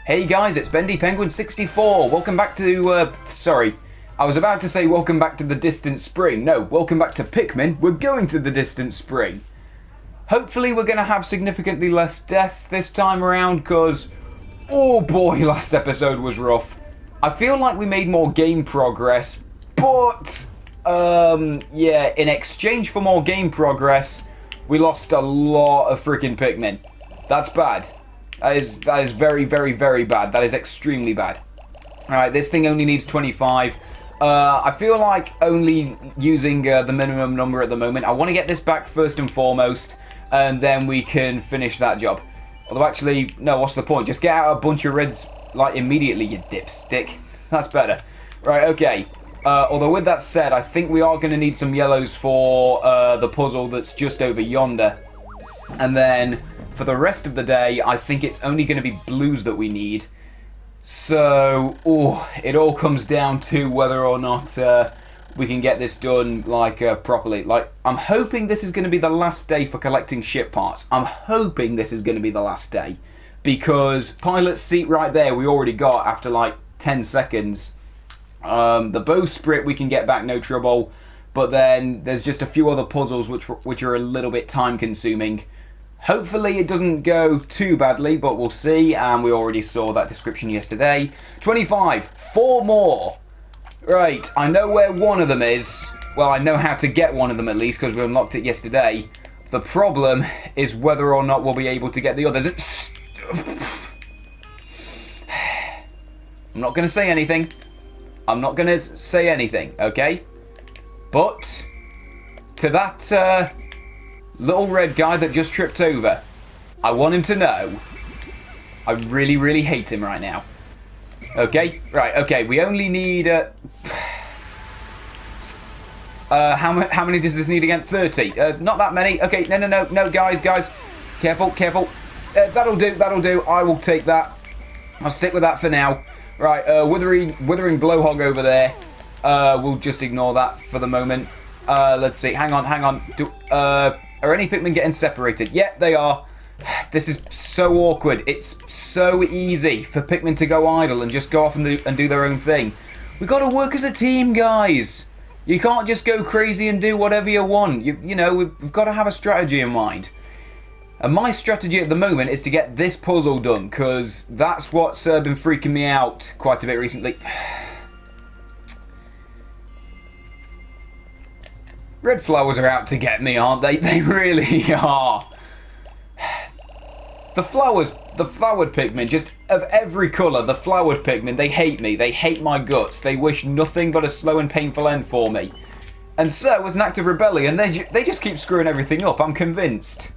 Hey guys, it's Bendy Penguin 64. Welcome back to, sorry. I was about to say welcome back to the distant spring. No, welcome back to Pikmin. We're going to the distant spring. Hopefully we're going to have significantly less deaths this time around, because, oh boy, last episode was rough. I feel like we made more game progress, but, yeah, in exchange for more game progress, we lost a lot of freaking Pikmin. That's bad. That is very, very, very bad. That is extremely bad. Alright, this thing only needs 25. I feel like only using the minimum number at the moment. I want to get this back first and foremost, and then we can finish that job. Although actually, no, what's the point? Just get out a bunch of reds, like, immediately, you dipstick. That's better. Right, okay. Although with that said, I think we are going to need some yellows for the puzzle that's just over yonder. And then for the rest of the day, I think it's only going to be blues that we need. So, it all comes down to whether or not we can get this done, like, properly. Like, I'm hoping this is going to be the last day for collecting ship parts. I'm hoping this is going to be the last day. Because pilot's seat right there we already got after, like, 10 seconds. The bowsprit we can get back, no trouble. But then there's just a few other puzzles which are a little bit time consuming. Hopefully it doesn't go too badly, but we'll see. And we already saw that description yesterday. 25. 4 more. Right, I know where one of them is. Well, I know how to get one of them at least, because we unlocked it yesterday. The problem is whether or not we'll be able to get the others. I'm not going to say anything. I'm not going to say anything, okay? But to that little red guy that just tripped over, I want him to know I really, really hate him right now. Okay? Right, okay. We only need... how many does this need again? 30. Not that many. Okay, no, guys. Careful. That'll do. I will take that. I'll stick with that for now. Right, withering blowhog over there. We'll just ignore that for the moment. Let's see. Hang on. Are any Pikmin getting separated? Yeah, they are. This is so awkward. It's so easy for Pikmin to go idle and just go off and do their own thing. We've got to work as a team, guys. You can't just go crazy and do whatever you want. You know, we've got to have a strategy in mind. And my strategy at the moment is to get this puzzle done, because that's what's been freaking me out quite a bit recently. Red flowers are out to get me, aren't they? They really are. The flowered Pikmin, just of every colour, the flowered Pikmin, they hate me. They hate my guts. They wish nothing but a slow and painful end for me. And so, as an act of rebellion, they just keep screwing everything up, I'm convinced.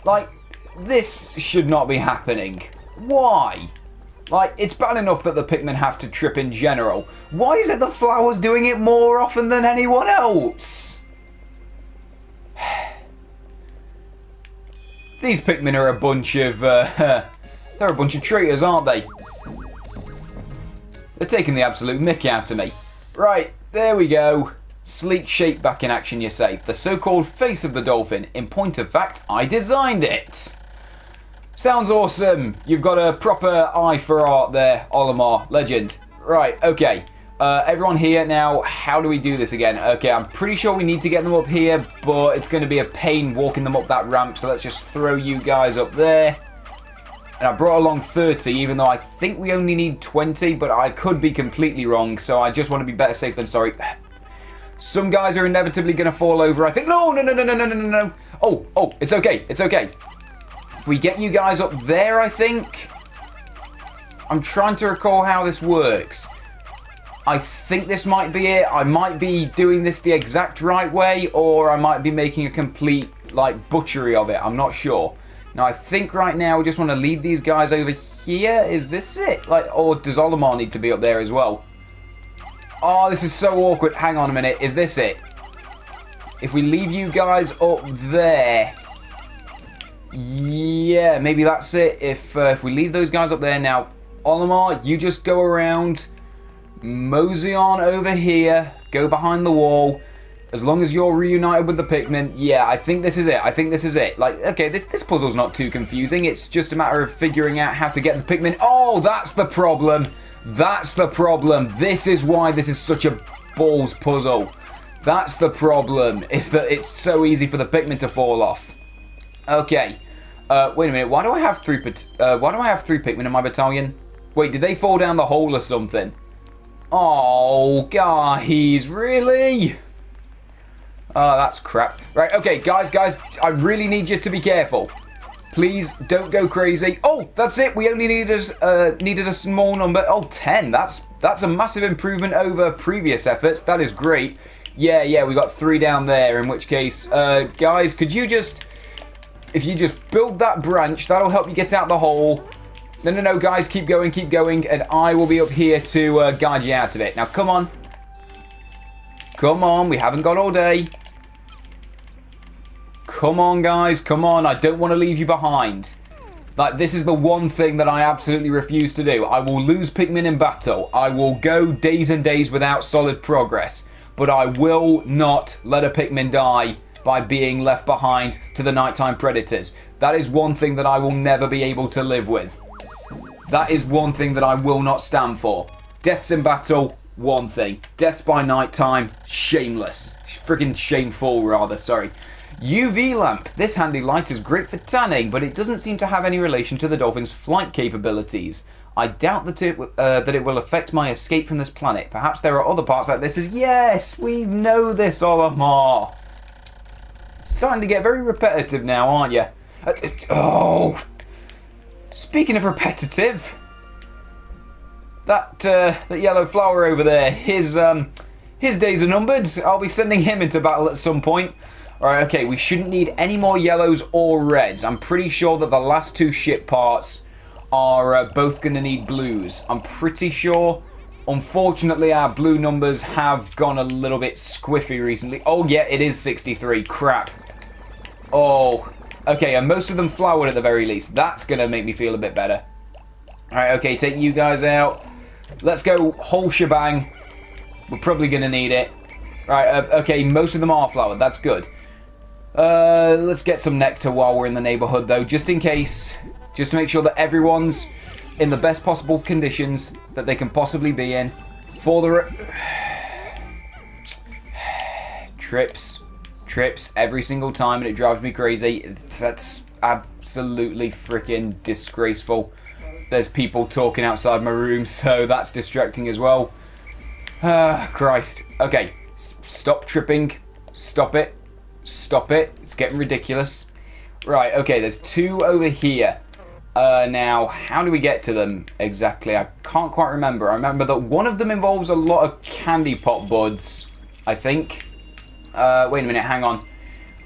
Like, this should not be happening. Why? Like, it's bad enough that the Pikmin have to trip in general. Why is it the flowers doing it more often than anyone else? These Pikmin are a bunch of, they're a bunch of traitors, aren't they? They're taking the absolute mick out of me. Right, there we go. Sleek shape back in action, you say. The so-called face of the dolphin. In point of fact, I designed it. Sounds awesome. You've got a proper eye for art there, Olimar. Legend. Right, okay. Everyone here now, how do we do this again? Okay, I'm pretty sure we need to get them up here, but it's going to be a pain walking them up that ramp, so let's just throw you guys up there. And I brought along 30, even though I think we only need 20, but I could be completely wrong, so I just want to be better safe than sorry. Some guys are inevitably going to fall over, I think. No. Oh, it's okay. If we get you guys up there, I think. I'm trying to recall how this works. I think this might be it. I might be doing this the exact right way, or I might be making a complete, like, butchery of it. I'm not sure. Now, I think right now we just want to lead these guys over here. Is this it? Like, or does Olimar need to be up there as well? Oh, this is so awkward. Hang on a minute. Is this it? If we leave you guys up there... Yeah, maybe that's it. If we leave those guys up there now, Olimar, you just go around, mosey on over here, go behind the wall. As long as you're reunited with the Pikmin, yeah, I think this is it. Like, okay, this puzzle's not too confusing. It's just a matter of figuring out how to get the Pikmin. Oh, Oh, that's the problem. That's the problem. This is why this is such a balls puzzle. That's the problem, is that it's so easy for the Pikmin to fall off. Okay. Wait a minute. Why do I have three Pikmin in my battalion? Wait, did they fall down the hole or something? Oh, guys, really? Oh, that's crap. Right, okay, guys, I really need you to be careful. Please don't go crazy. Oh, that's it. We only needed a small number. Oh, 10. That's a massive improvement over previous efforts. That is great. Yeah, we got 3 down there. In which case, guys, could you just, if you just build that branch, that'll help you get out the hole. No, guys, keep going, and I will be up here to guide you out of it. Now, come on. Come on, we haven't got all day. Come on, guys, come on. I don't want to leave you behind. Like, this is the one thing that I absolutely refuse to do. I will lose Pikmin in battle. I will go days and days without solid progress. But I will not let a Pikmin die by being left behind to the nighttime predators. That is one thing that I will never be able to live with. That is one thing that I will not stand for. Deaths in battle, one thing. Deaths by nighttime, shameless. Freaking shameful, rather, sorry. UV lamp. This handy light is great for tanning, but it doesn't seem to have any relation to the dolphin's flight capabilities. I doubt that it will affect my escape from this planet. Perhaps there are other parts like this. Yes, we know this, Olimar. Starting to get very repetitive now, aren't you? Oh, speaking of repetitive, that yellow flower over there, his days are numbered. I'll be sending him into battle at some point. Alright, okay, we shouldn't need any more yellows or reds. I'm pretty sure that the last 2 ship parts are both going to need blues. I'm pretty sure. Unfortunately, our blue numbers have gone a little bit squiffy recently. Oh, yeah, it is 63. Crap. Oh, okay, and most of them flowered at the very least. That's going to make me feel a bit better. Alright, okay, take you guys out. Let's go whole shebang. We're probably going to need it. Right, okay, most of them are flowered. That's good. Let's get some nectar while we're in the neighborhood, though, just in case. Just to make sure that everyone's in the best possible conditions that they can possibly be in for the trips every single time, and it drives me crazy. That's absolutely freaking disgraceful. There's people talking outside my room, so that's distracting as well. Christ. Okay, stop tripping. Stop it. Stop it. It's getting ridiculous. Right, okay, there's 2 over here. Now, how do we get to them exactly? I can't quite remember. I remember that one of them involves a lot of candy pot buds, I think. Wait a minute, hang on.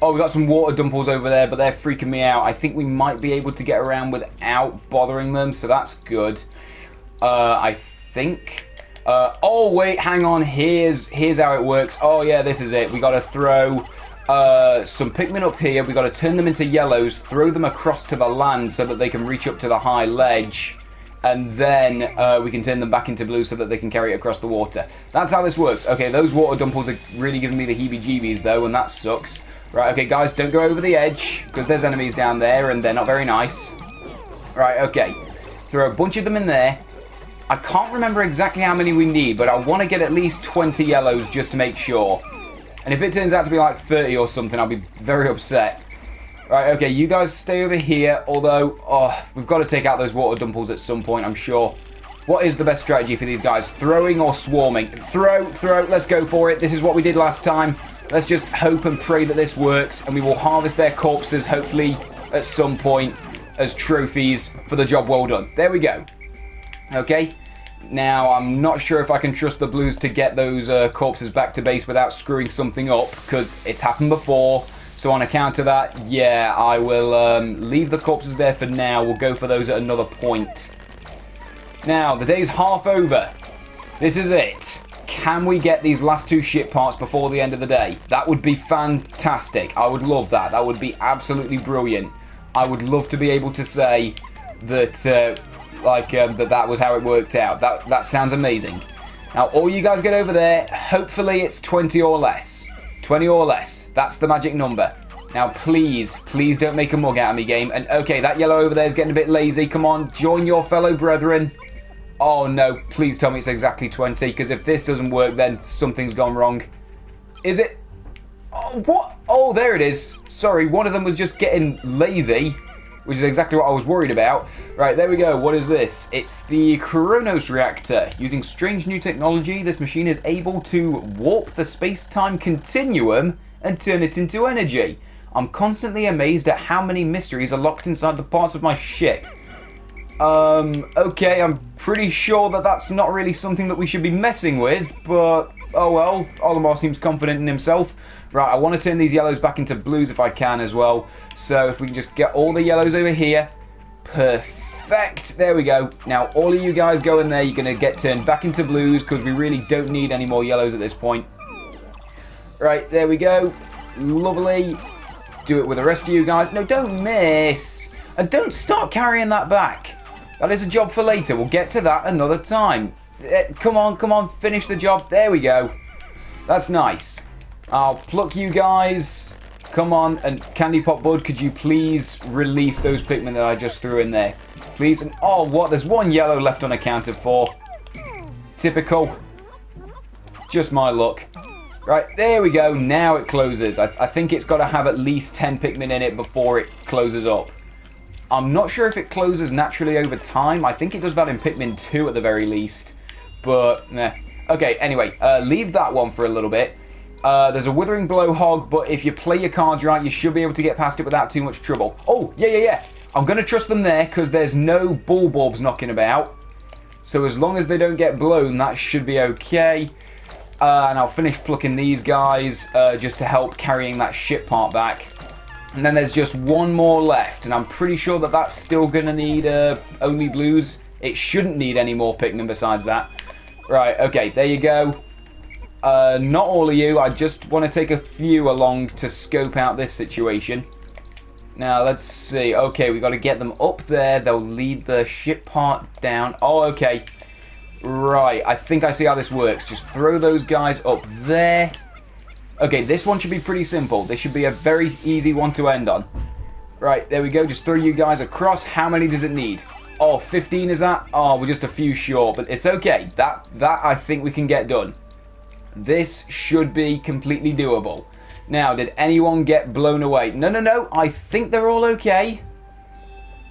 Oh, we got some water dumples over there, but they're freaking me out. I think we might be able to get around without bothering them, so that's good. I think. Oh, wait, hang on. Here's how it works. Oh, yeah, this is it. We got to throw some Pikmin up here. We got to turn them into yellows, throw them across to the land so that they can reach up to the high ledge, and then we can turn them back into blue so that they can carry it across the water. That's how this works. Okay, those water dumples are really giving me the heebie-jeebies, though, and that sucks. Right, okay, guys, don't go over the edge, because there's enemies down there, and they're not very nice. Right, okay. Throw a bunch of them in there. I can't remember exactly how many we need, but I want to get at least 20 yellows just to make sure. And if it turns out to be like 30 or something, I'll be very upset. Right, okay, you guys stay over here, although, we've got to take out those water dumples at some point, I'm sure. What is the best strategy for these guys? Throwing or swarming? Throw, let's go for it. This is what we did last time. Let's just hope and pray that this works, and we will harvest their corpses, hopefully, at some point, as trophies for the job well done. There we go. Okay. Now, I'm not sure if I can trust the blues to get those corpses back to base without screwing something up, because it's happened before. So on account of that, yeah, I will leave the corpses there for now. We'll go for those at another point. Now, the day's half over. This is it. Can we get these last 2 ship parts before the end of the day? That would be fantastic. I would love that. That would be absolutely brilliant. I would love to be able to say that... that was how it worked out. That sounds amazing. Now, all you guys get over there. Hopefully, it's 20 or less. 20 or less. That's the magic number. Now, please don't make a mug out of me, game. And, okay, that yellow over there is getting a bit lazy. Come on, join your fellow brethren. Oh, no, please tell me it's exactly 20, because if this doesn't work, then something's gone wrong. Is it? Oh, what? Oh, there it is. Sorry, one of them was just getting lazy, which is exactly what I was worried about. Right, there we go. What is this? It's the Kronos reactor. Using strange new technology, this machine is able to warp the space-time continuum and turn it into energy. I'm constantly amazed at how many mysteries are locked inside the parts of my ship. Okay, I'm pretty sure that that's not really something that we should be messing with, but oh well, Olimar seems confident in himself. Right, I want to turn these yellows back into blues if I can as well. So if we can just get all the yellows over here. Perfect, there we go. Now all of you guys go in there, you're going to get turned back into blues because we really don't need any more yellows at this point. Right, there we go. Lovely. Do it with the rest of you guys. No, don't miss. And don't start carrying that back. That is a job for later. We'll get to that another time. Come on, finish the job. There we go. That's nice. I'll pluck you guys. Come on, and Candy Pop Bud, could you please release those Pikmin that I just threw in there? Please. And, oh, what? There's one yellow left unaccounted for. Typical. Just my luck. Right, there we go. Now it closes. I think it's got to have at least 10 Pikmin in it before it closes up. I'm not sure if it closes naturally over time. I think it does that in Pikmin 2 at the very least. But, nah. Okay, anyway, leave that one for a little bit. There's a Withering Blowhog, but if you play your cards right, you should be able to get past it without too much trouble. Oh, yeah. I'm going to trust them there because there's no Bulborbs knocking about. So as long as they don't get blown, that should be okay. And I'll finish plucking these guys just to help carrying that ship part back. And then there's just one more left, and I'm pretty sure that that's still going to need only blues. It shouldn't need any more Pikmin besides that. Right, okay, there you go. Not all of you, I just want to take a few along to scope out this situation. Now, let's see. Okay, we got to get them up there. They'll lead the ship part down. Oh, okay. Right, I think I see how this works. Just throw those guys up there. Okay, this one should be pretty simple. This should be a very easy one to end on. Right, there we go. Just throw you guys across. How many does it need? Oh, 15 is that? Oh, we're just a few short, but it's okay. That I think we can get done. This should be completely doable. Now, did anyone get blown away? No. I think they're all okay.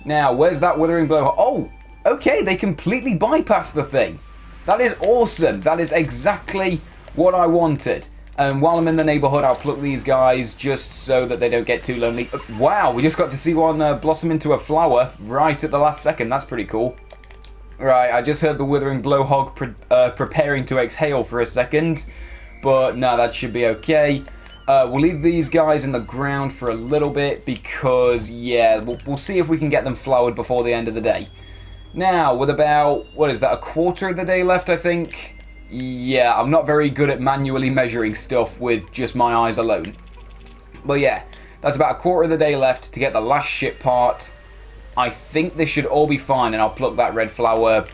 Now, where's that Withering Blow? Oh, okay, they completely bypassed the thing. That is awesome. That is exactly what I wanted. And while I'm in the neighborhood, I'll pluck these guys just so that they don't get too lonely. Wow, we just got to see one blossom into a flower right at the last second. That's pretty cool. Right, I just heard the Withering Blowhog preparing to exhale for a second. But no, that should be okay. We'll leave these guys in the ground for a little bit because, yeah, we'll see if we can get them flowered before the end of the day. Now, with about, what is that, a quarter of the day left, I think? Yeah, I'm not very good at manually measuring stuff with just my eyes alone. But yeah, that's about a quarter of the day left to get the last ship part. I think this should all be fine, and I'll pluck that red flower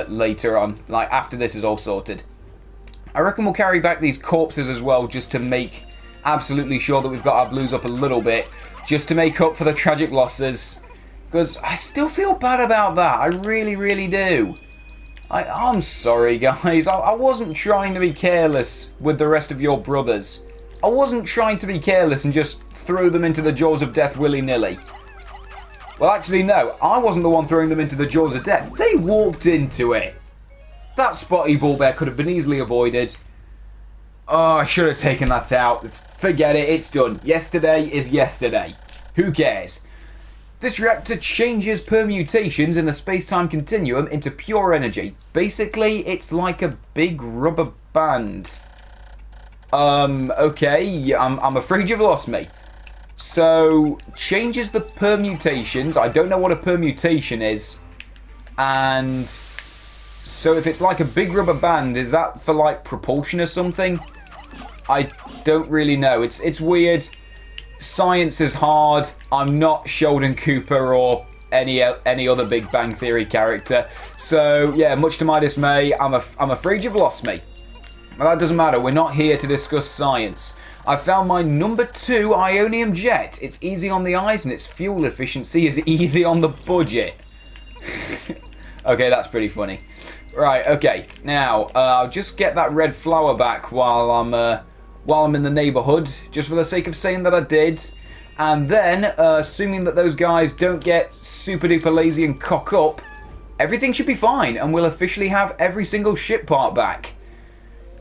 later on, like after this is all sorted. I reckon we'll carry back these corpses as well, just to make absolutely sure that we've got our blues up a little bit, just to make up for the tragic losses. Because I still feel bad about that. I really, really do. I'm sorry, guys. I wasn't trying to be careless with the rest of your brothers. I wasn't trying to be careless and just throw them into the jaws of death willy-nilly. Well, actually, no. I wasn't the one throwing them into the jaws of death. They walked into it. That spotty bull bear could have been easily avoided. Oh, I should have taken that out. Forget it. It's done. Yesterday is yesterday. Who cares? This reactor changes permutations in the space-time continuum into pure energy. Basically, it's like a big rubber band. Okay, I'm afraid you've lost me. So, changes the permutations. I don't know what a permutation is. And so if it's like a big rubber band, is that for like propulsion or something? I don't really know. It's weird. Science is hard. I'm not Sheldon Cooper or any other Big Bang Theory character. So, yeah, much to my dismay, I'm afraid you've lost me. Well, that doesn't matter. We're not here to discuss science. I found my number 2 Ionium jet. It's easy on the eyes and its fuel efficiency is easy on the budget. Okay, that's pretty funny. Right, okay. Now, I'll just get that red flower back while I'm in the neighborhood, just for the sake of saying that I did. And then, assuming that those guys don't get super duper lazy and cock up, everything should be fine, and we'll officially have every single ship part back.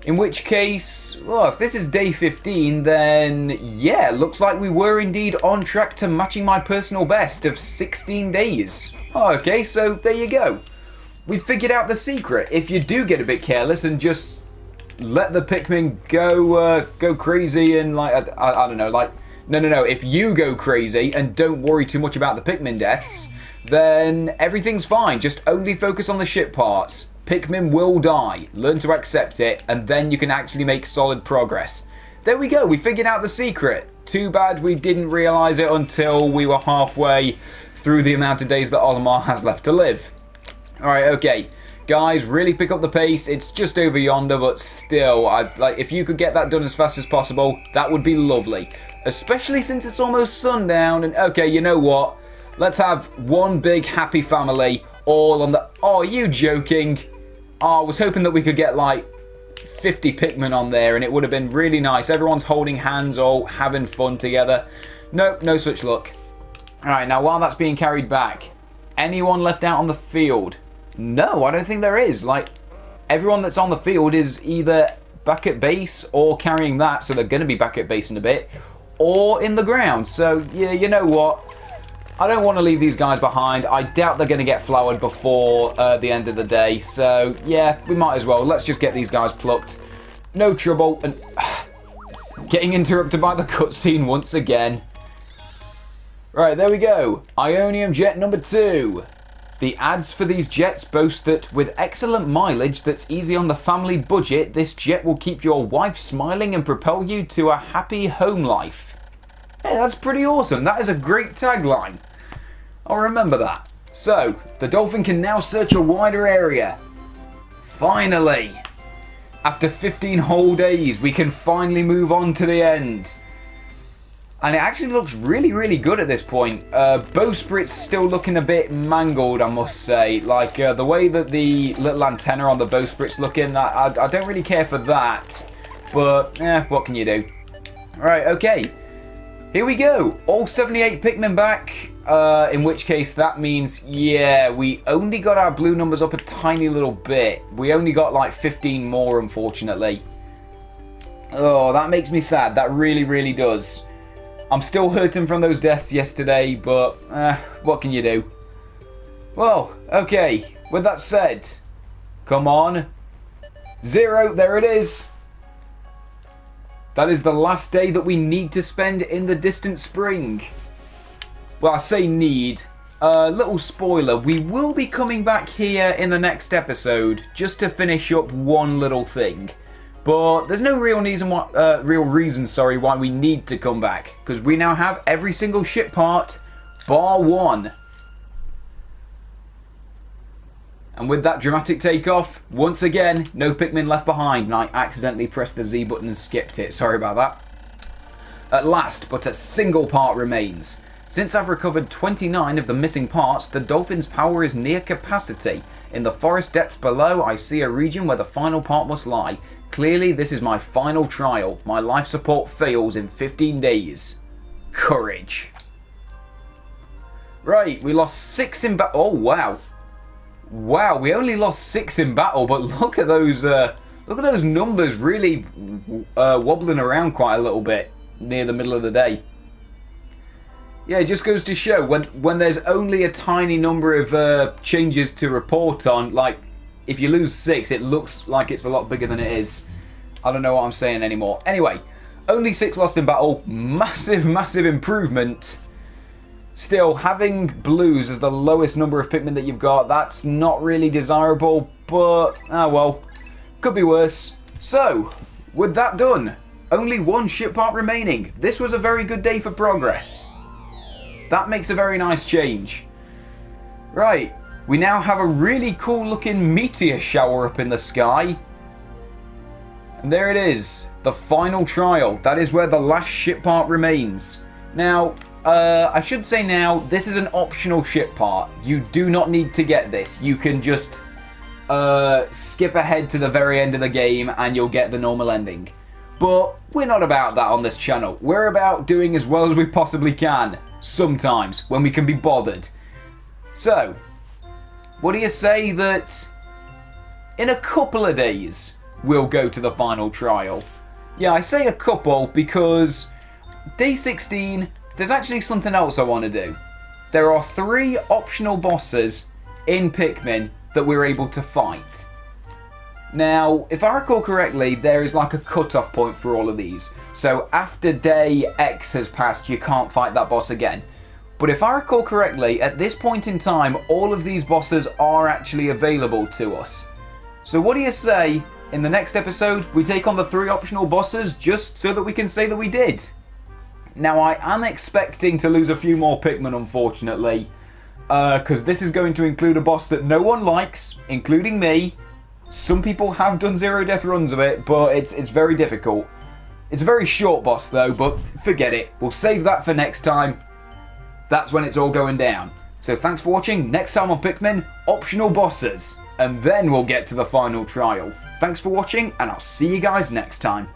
In which case, well, if this is day 15, then yeah, looks like we were indeed on track to matching my personal best of 16 days. Okay, so there you go. We figured out the secret. If you do get a bit careless and just let the Pikmin go crazy and like, I don't know, like, no. If you go crazy and don't worry too much about the Pikmin deaths, then everything's fine. Just only focus on the ship parts. Pikmin will die. Learn to accept it, and then you can actually make solid progress. There we go. We figured out the secret. Too bad we didn't realize it until we were halfway through the amount of days that Olimar has left to live. Alright, okay. Guys, really pick up the pace. It's just over yonder, but still, if you could get that done as fast as possible, that would be lovely. Especially since it's almost sundown, and okay, you know what? Let's have one big happy family all on the... Oh, are you joking? Oh, I was hoping that we could get like 50 Pikmin on there and it would have been really nice. Everyone's holding hands, all having fun together. Nope, no such luck. Alright, now while that's being carried back, anyone left out on the field? No, I don't think there is. Like, everyone that's on the field is either back at base or carrying that, so they're going to be back at base in a bit, or in the ground. So, yeah, you know what? I don't want to leave these guys behind. I doubt they're going to get flowered before the end of the day. So, yeah, we might as well. Let's just get these guys plucked. No trouble. And getting interrupted by the cutscene once again. Right, there we go. Ionium jet number 2. The ads for these jets boast that with excellent mileage that's easy on the family budget, this jet will keep your wife smiling and propel you to a happy home life. Hey, that's pretty awesome. That is a great tagline. I'll remember that. So, the Dolphin can now search a wider area. Finally! After 15 whole days, we can finally move on to the end. And it actually looks really, really good at this point. Bowsprit's still looking a bit mangled, I must say. Like, the way that the little antenna on the Bowsprit's looking, I don't really care for that. But, what can you do? Right, okay. Here we go. All 78 Pikmin back. In which case, that means, yeah, we only got our blue numbers up a tiny little bit. We only got like 15 more, unfortunately. Oh, that makes me sad. That really, really does. I'm still hurting from those deaths yesterday, but what can you do? Well, okay. With that said, come on. 0, there it is. That is the last day that we need to spend in the distant spring. Well, I say need. Little spoiler, we will be coming back here in the next episode just to finish up one little thing. But there's no real reason why we need to come back, because we now have every single ship part bar one. And with that dramatic takeoff, once again, no Pikmin left behind, and I accidentally pressed the Z button and skipped it. Sorry about that. At last, but a single part remains. Since I've recovered 29 of the missing parts, the Dolphin's power is near capacity. In the forest depths below, I see a region where the final part must lie. Clearly, this is my final trial. My life support fails in 15 days. Courage. Right, we lost 6 in battle. Oh, wow. Wow, we only lost 6 in battle, but look at those numbers really wobbling around quite a little bit near the middle of the day. Yeah, it just goes to show when there's only a tiny number of changes to report on, like, if you lose 6, it looks like it's a lot bigger than it is. I don't know what I'm saying anymore. Anyway, only 6 lost in battle. Massive, massive improvement. Still, having blues as the lowest number of Pikmin that you've got, that's not really desirable, but, well, could be worse. So, with that done, only 1 ship part remaining. This was a very good day for progress. That makes a very nice change. Right, we now have a really cool looking meteor shower up in the sky. And there it is, the final trial. That is where the last ship part remains. Now, I should say now, this is an optional ship part. You do not need to get this. You can just skip ahead to the very end of the game and you'll get the normal ending. But we're not about that on this channel. We're about doing as well as we possibly can. Sometimes, when we can be bothered. So, what do you say that in a couple of days we'll go to the final trial? Yeah, I say a couple because day 16, there's actually something else I want to do. There are 3 optional bosses in Pikmin that we're able to fight. Now, if I recall correctly, there is like a cutoff point for all of these. So after day X has passed, you can't fight that boss again. But if I recall correctly, at this point in time, all of these bosses are actually available to us. So what do you say, in the next episode, we take on the 3 optional bosses just so that we can say that we did? Now, I am expecting to lose a few more Pikmin, unfortunately. Because this is going to include a boss that no one likes, including me. Some people have done 0 death runs of it, but it's very difficult. It's a very short boss though, but forget it. We'll save that for next time. That's when it's all going down. So thanks for watching. Next time on Pikmin, optional bosses. And then we'll get to the final trial. Thanks for watching, and I'll see you guys next time.